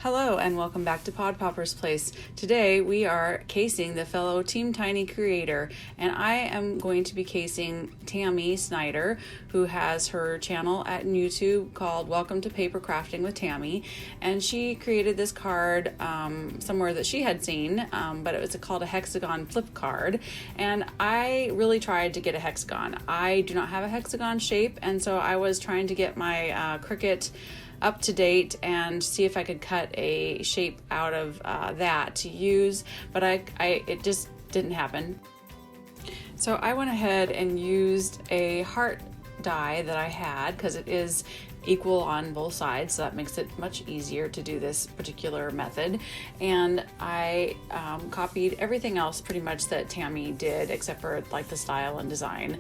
Hello and welcome back to Pod Popper's Place. Today we are casing the fellow Team Tiny creator, and I am going to be casing Tammi Snyder, who has her channel at YouTube called Welcome to Paper Crafting with Tammi, and she created this card somewhere that she had seen, but it was called a hexagon flip card, and I really tried to get a hexagon. I do not have a hexagon shape, and so I was trying to get my Cricut up to date and see if I could cut a shape out of that to use, but it just didn't happen. So I went ahead and used a heart die that I had because it is equal on both sides, so that makes it much easier to do this particular method. And I copied everything else pretty much that Tammi did, except for like the style and design.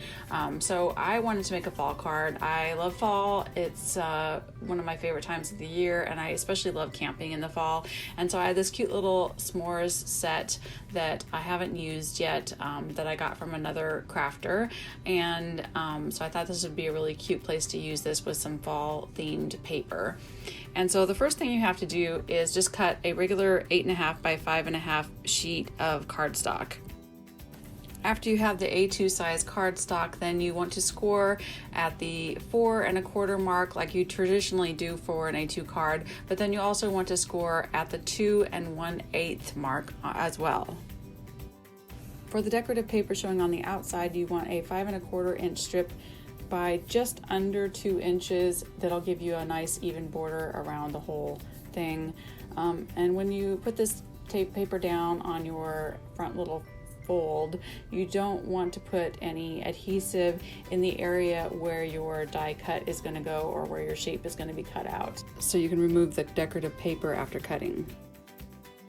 So I wanted to make a fall card. I love fall. It's one of my favorite times of the year, and I especially love camping in the fall. And so I had this cute little s'mores set that I haven't used yet, that I got from another crafter. And so I thought this would be a really cute place to use this with some fall themed paper. And so the first thing you have to do is just cut a regular 8.5 by 5.5 sheet of cardstock. After you have the A2 size cardstock, then you want to score at the 4 1/4 mark like you traditionally do for an A2 card, but then you also want to score at the 2 1/8 mark as well. For the decorative paper showing on the outside, you want a 5 1/4 inch strip by just under 2 inches. That'll give you a nice even border around the whole thing. And when you put this tape paper down on your front little fold, you don't want to put any adhesive in the area where your die cut is going to go or where your shape is going to be cut out, so you can remove the decorative paper after cutting.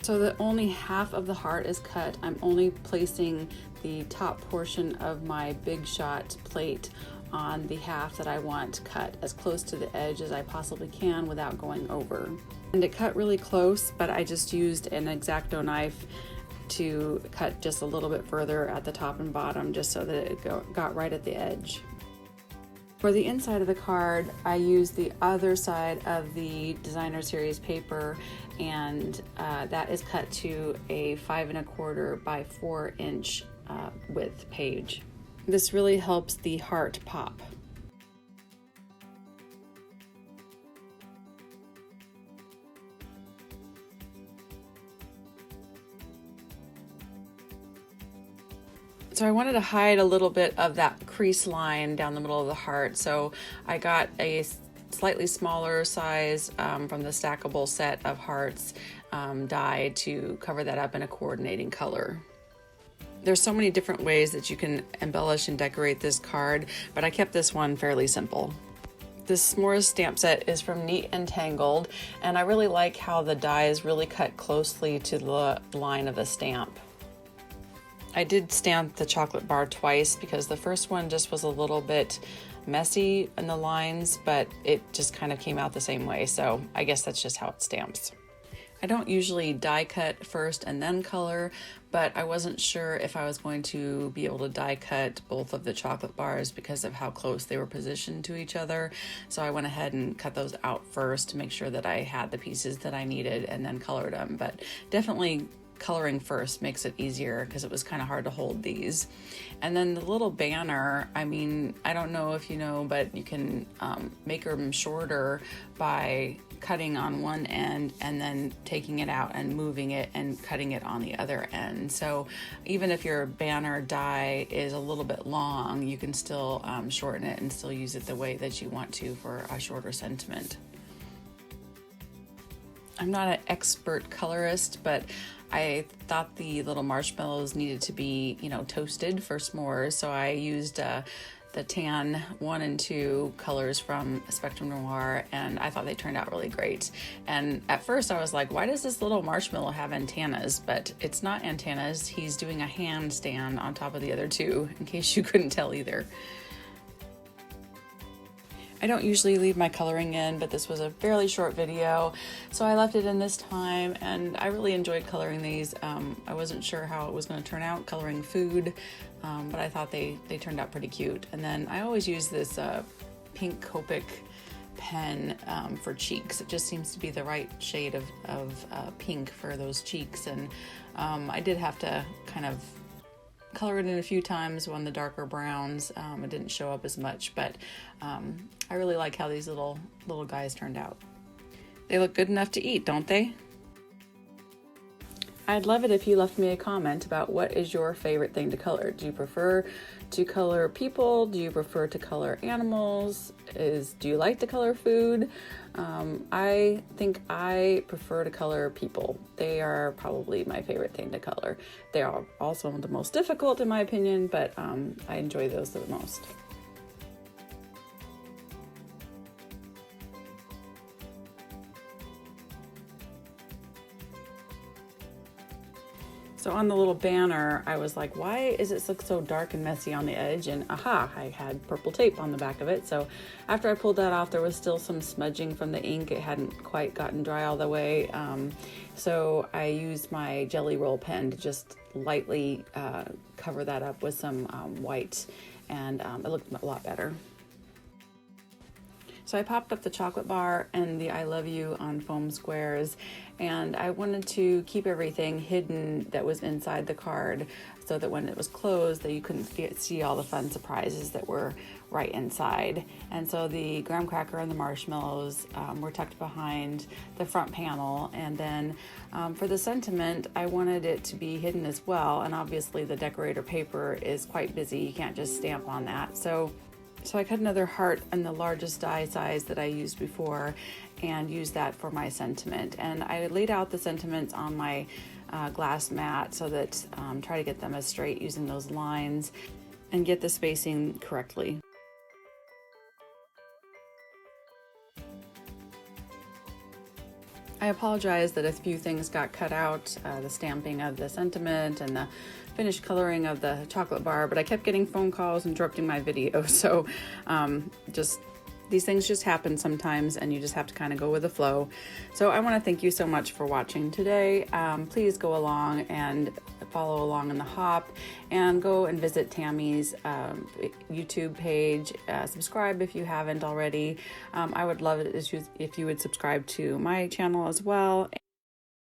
So that only half of the heart is cut, I'm only placing the top portion of my Big Shot plate on the half that I want cut as close to the edge as I possibly can without going over. And it cut really close, but I just used an X-Acto knife to cut just a little bit further at the top and bottom, just so that it got right at the edge. For the inside of the card, I used the other side of the Designer Series paper, and that is cut to a 5 1/4 by 4 inch width page. This really helps the heart pop. So I wanted to hide a little bit of that crease line down the middle of the heart, so I got a slightly smaller size from the stackable set of hearts die to cover that up in a coordinating color. There's so many different ways that you can embellish and decorate this card, but I kept this one fairly simple. This s'mores stamp set is from Neat and Tangled, and I really like how the die is really cut closely to the line of the stamp. I did stamp the chocolate bar twice because the first one just was a little bit messy in the lines, but it just kind of came out the same way, so I guess that's just how it stamps. I don't usually die cut first and then color, but I wasn't sure if I was going to be able to die cut both of the chocolate bars because of how close they were positioned to each other. So I went ahead and cut those out first to make sure that I had the pieces that I needed and then colored them. But definitely coloring first makes it easier because it was kind of hard to hold these. And then the little banner, I mean, I don't know if you know, but you can make them shorter by cutting on one end and then taking it out and moving it and cutting it on the other end. So even if your banner die is a little bit long, you can still shorten it and still use it the way that you want to for a shorter sentiment. I'm not an expert colorist, but I thought the little marshmallows needed to be, toasted for s'mores, so I used the tan 1 and 2 colors from Spectrum Noir, and I thought they turned out really great. And at first I was like, why does this little marshmallow have antennas? But it's not antennas, he's doing a handstand on top of the other two, in case you couldn't tell either. I don't usually leave my coloring in, but this was a fairly short video, so I left it in this time, and I really enjoyed coloring these. I wasn't sure how it was going to turn out coloring food, but I thought they turned out pretty cute. And then I always use this pink Copic pen for cheeks. It just seems to be the right shade of pink for those cheeks. And I did have to kind of color it in a few times when the darker browns, it didn't show up as much, but I really like how these little guys turned out. They look good enough to eat, don't they? I'd love it if you left me a comment about what is your favorite thing to color. Do you prefer to color people? Do you prefer to color animals? Do you like to color food? I think I prefer to color people. They are probably my favorite thing to color. They are also the most difficult in my opinion, but I enjoy those the most. So on the little banner, I was like, why is it look so dark and messy on the edge? And aha, I had purple tape on the back of it. So after I pulled that off, there was still some smudging from the ink. It hadn't quite gotten dry all the way. So I used my Jelly Roll pen to just lightly cover that up with some white, and it looked a lot better. So I popped up the chocolate bar and the I love you on foam squares, and I wanted to keep everything hidden that was inside the card so that when it was closed that you couldn't see all the fun surprises that were right inside. And so the graham cracker and the marshmallows were tucked behind the front panel, and then for the sentiment I wanted it to be hidden as well, and obviously the decorator paper is quite busy, you can't just stamp on that. So I cut another heart in the largest die size that I used before and used that for my sentiment. And I laid out the sentiments on my glass mat so that try to get them as straight using those lines and get the spacing correctly. I apologize that a few things got cut out, the stamping of the sentiment and the finished coloring of the chocolate bar, but I kept getting phone calls interrupting my video, so these things just happen sometimes and you just have to kind of go with the flow. So I want to thank you so much for watching today. Please go along and follow along in the hop and go and visit Tammi's YouTube page. Subscribe if you haven't already. I would love it if you would subscribe to my channel as well.